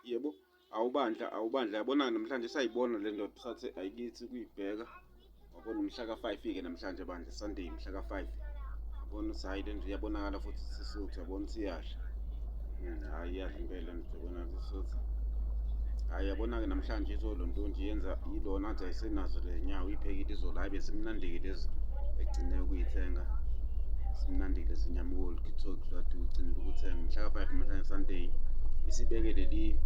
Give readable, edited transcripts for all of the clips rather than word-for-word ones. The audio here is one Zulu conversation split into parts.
yebo. Awubandla yabona namhlanje sayibona le ndoda sathe ayikithi kuyibheka. Wabona umhla ka-5-ke namhlanje bandla Sunday mhla ka-5. Yabona ukuthi hayi le nto iyabonakala futhi sisuthu yabona ukuthi iyadla. Hayi iyadla impela yabona sisuthu. Hayi yabona-ke namhlanje izolo ntonje yenza yilona athi ayisenazo le nyawo iphekile izolo hayi besimnandile lezi egcine ukuyithenga. Simnandile sinyamukolo kithoki kade ugcinile ukuthenga mhla ka-5 namhlanje Sunday. Isibeke leli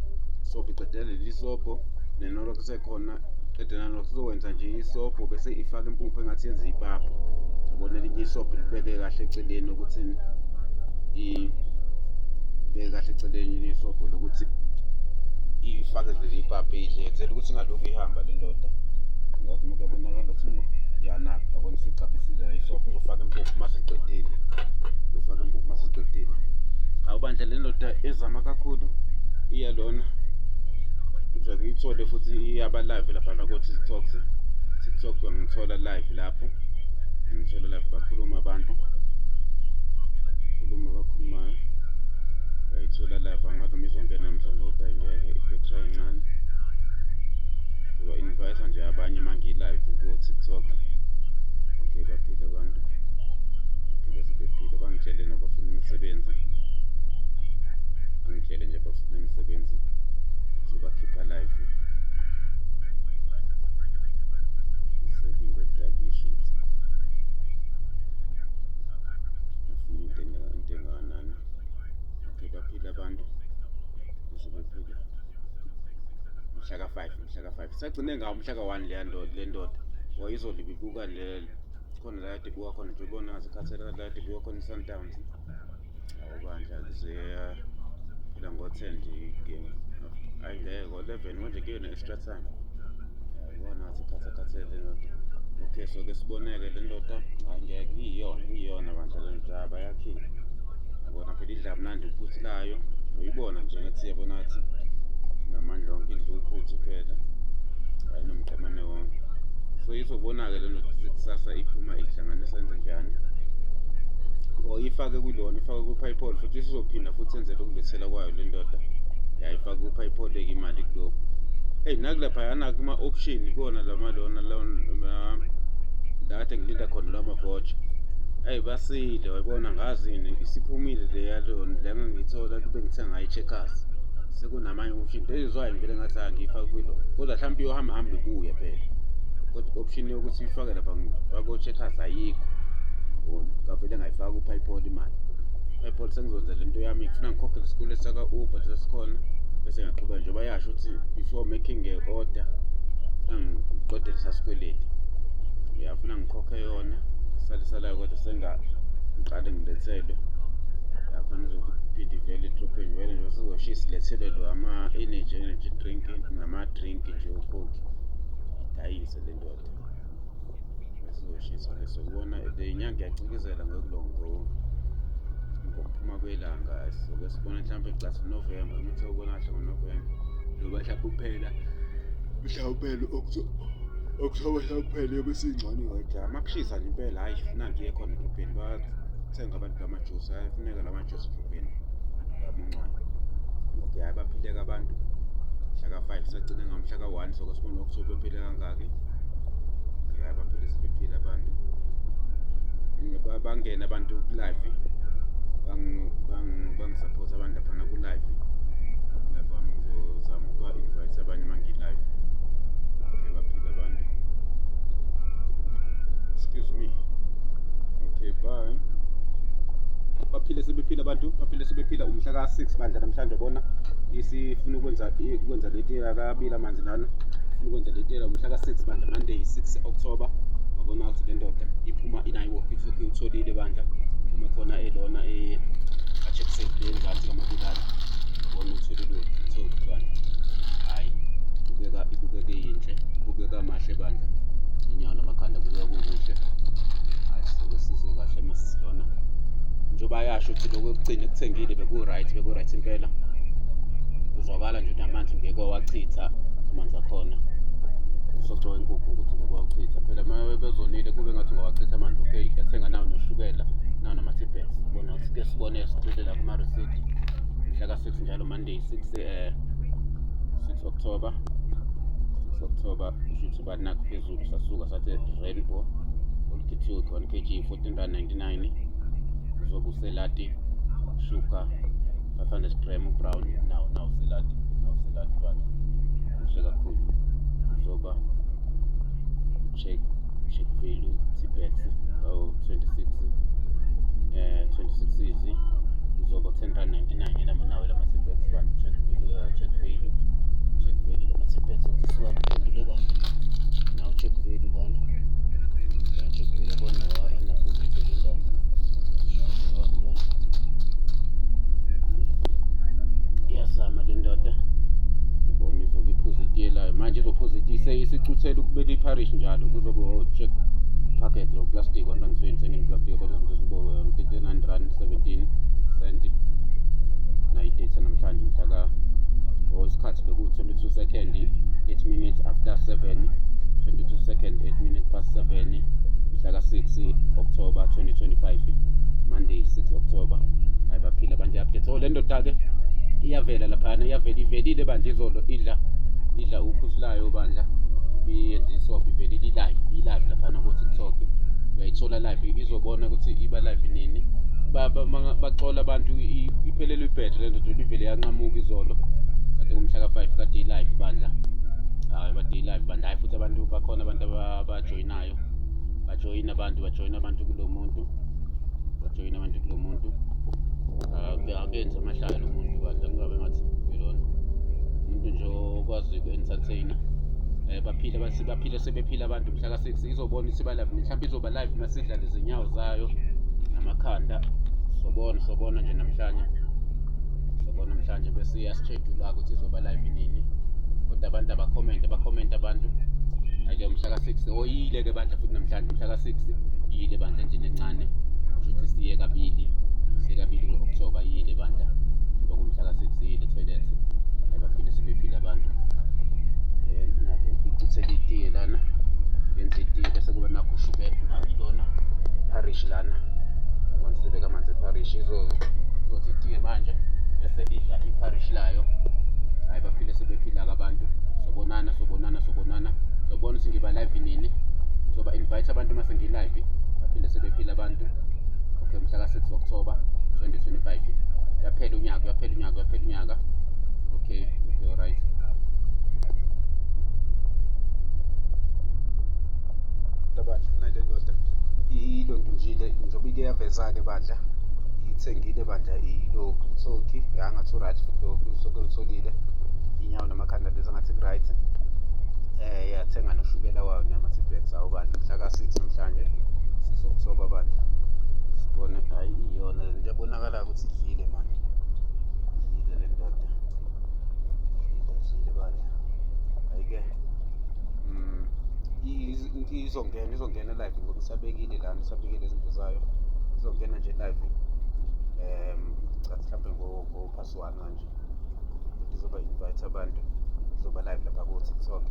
sobho iqedela leli sobho nenolo kusekhona qede nalo kuzokwenza nje isobho bese ifaka impuphu engathi yenza ipapa. Yabona elinye isobho libeke kahle eceleni ukuthi ibeke kahle eceleni isobho lokuthi ifake leli ipapa idle yenzela ukuthi ingalokhu ihamba le ndoda. Ngathi mukuyabonakala simo yanaka yabona isicapisile isobho izofaka impuphu masiqedile. Izofaka impuphu masiqedile. Awubandla le ndoda ezama kakhulu iyalona. Ngizoke ngiyithole futhi iyaba live lapha ko TikTok ngithola live lapho. Ngithola live bakhuluma abantu. Bakhulumayo. Ngiyithola live angathi izongena namhlanje kodwa ingeke i-battery encane. Ngoba invite nje abanye mangi live ku TikTok. Okay baphila abantu. Phila sebephila bangitshele nabafuna imisebenzi. Angitshele nje bafuna imisebenzi. Bakhipha live second dakishi ngifuna into enganani. Okay baphila abantu sebephila mhla ka-5 sagcine ngawo mhla ka-1 le ndoda wayizolo ibibuka le khona la kade ibuka khona nje ubona ngathi ikhathela la kade ibuka khona iSundowns. Awubandla kuze phila ngo-10 nje igame. Ayingeke ngo-11 manje kuyona extra time. Yabona ngathi khathathele le ndoda. Okay so ke siboneke le ndoda angeke iyona bandla le ndoda bayakhipha. Yabona phela idla mnandi uphuthu layo. Uyibona nje ngathi yabona ngathi namandla onke idla uphuthu phela. Hayi nomqemane wonke. So izobona-ke le ndoda kusasa iphuma ihlanganisa njani. Ifake kulona ifake ku-PayPal futhi isizophinda futhi enzele ukulethela kwayo le ndoda. Yayifaka ku-PayPal imali kulokho. Nakulapha yana kuma option kuona lona la kade ngilinda khona lama voucher. Basile wayibona ngazini isiphumile le yalona la ngangithola kube ngithenga ngayo Checkers. Sekunamanye option lezizwayo ngivele ngathi angifake kulo. Kodwa mhlawumbe iyohamba ibuye phela. Kodwa option yokuthi ifake lapha ngifake Checkers ayikho. Ngavele ngayifaka ku-PayPal imali. PayPal sengizonza lento yami ngifuna ngikhokhele isikole saka Uber sesikhona bese ngiyaqhubeka njengoba yasho ukuthi before making a order ngiqede lesasikweleti. Ngiyafuna ngikhokhe yona salisalayo kodwa sengiqale ngilethelwe. Yafuna uzophinde vele idrophe vele nje sizoshisa ilethelwe lo energy drink nama drink nje ukhokhi. Dayise le ndoda. Sizoshisa leso kubona le inyanga yacikizela ngokulongo. Ngokuphuma kwelanga soke sibona mhlawumbe class November ukuthi ubona kahle ngoNovember loba mhlawumbe uphela October kuphela yobe singcwani wedwa makushisa nje impela hayi funa ngiye khona edrobheni bathenga abantu lamajuice ayafuneka lamajuice edrobheni ngamuncane. Okay abaphileka abantu mhla ka-5 sagcina ngamhla ka-1 soke sibona October ephile kangaki. Abaphile sebephila abantu bangena abantu live bangisupport abantu lapha ku live wami ngizozama ukuba invite abanye mangi live. Okay baphila abantu. Excuse me. Okay bye. Baphile sebephila abantu sebephila umhla ka-6 bandla namhlanje ubona isifuna ukwenza letela kabili amanzi nana ufuna ukwenza letela umhla ka-6 bandla Monday 6 October. Wabona ukuthi le ndoda iphuma inayiwalk futhi utholile bandla uma khona elona checksave ngaphansi kwamabulala. Wabona utholile uthola hayi ibukeka yinhle ibukeka mahle bandla inyawo namakhanda kubeka kuhle. Hayi soke sizwe kahle masisilona njengoba yasho ukuthi lokho ekugcina ekuthengile beku-right impela. Uzwakala nje namanzi ngeke wachitha amanzi akhona. Usoco wenkukhu ukuthi ngeke wachitha phela uma bezonile kube ngathi ngawachitha amanzi. Okay yathenga nawo noshukela nawo nama-tippets. Bona sike sibone sicile la kuma receipt mhla ka-6 njalo Monday 6 October 6 October kushuthi banakho phezulu sasuka sathi Rainbow altitude 1 kg 14.99 uzobe uselati sugar 500 gram brown now selati bana kuhle kakhulu uzoba check value T-Bex 26 easy uzoba 10.99 nawo lama T-Bex bana check value lama T-Bex usuka kuphendule kahle now check value bana check value bona anakho ukudela iyazama le ndoda ubona izokuphuza itiyelayo manje izophuza itiye isicuthela ukubeka iparish njalo kuzobe check packet lo plastic 120 plastic kodwa izinto zibo 917 cent na idate namhlanje mhla isikhathi beku 22 second 8 minutes after 7 22 second 8 minutes past 7 mhla ka 6 October 2025 Monday 6 October ayibaphila banje update le ndoda ke iyavela laphana ivelile bandla izolo idla ukhusulayo bandla biyenza isobho ivelile live laphana ku TikTok uyayithola live izobona ukuthi iba live nini baxola abantu iphelele ibhetri le ndoda ivele yanqamuka izolo kade kumhla ka 5 kade live bandla bade live bandla hayi futhi abantu bakhona abantu abajoyinayo bajoyina abantu kulo muntu akenze amahlaya lo muntu bandla kungabe ngathi yilona umuntu nje okwazi uku-entertainer baphile sebephila abantu mhla ka 6 izobona isiba live mhlawumbe izoba live masidla lezinyawo zayo namakhanda sobona nje namhlanje bese iyasishedule ukuthi izoba live nini kodwa abantu abakhomenta abantu ake mhla ka 6 oyile ke bandla futhi namhlanje mhla ka 6 yile bandla nje encane ukuthi siye kabili October yile bandla ngoba mhla ka 6 yile toilet ayibaphile sebephila abantu icuthela itiye lana yenza itiye bese kuba nakho ushukela ilona parish lana abantu sebeka amanzi eparish izothi itiye manje bese idla iparish layo ayibaphile sebephila abantu sobonana sobona ukuthi ngiba live nini ngizoba invite abantu mase ngi live baphile sebephila abantu okay mhla ka 6 October 2025 yaphela unyaka okay alright bandla nale ndoda ilondunjile njobe ike yaveza ke bandla ithengile bandla ilo talkie yangathi right futhi lokho sokulitholile inyawo namakhanda lezi ngathi right yathenga noshukela wayo nama T-Bex awubandla mhla ka 6 namhlanje 6 October bandla sibone hayi iyona nje bonakala ukuthi idlile manje idlile le ndoda idlile bandla ayike izongena live ngoba isabekile lana isabekile izinto zayo izongena nje live mhlawumbe ngo past 1 manje izoba invite abantu izoba live lapha ku TikTok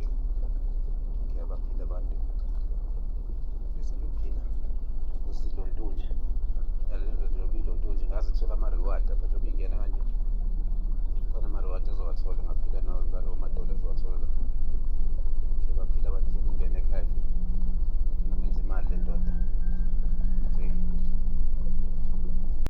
baphila abantu bese bephila kusilontunje yalendo nje bilontunje ngazi thola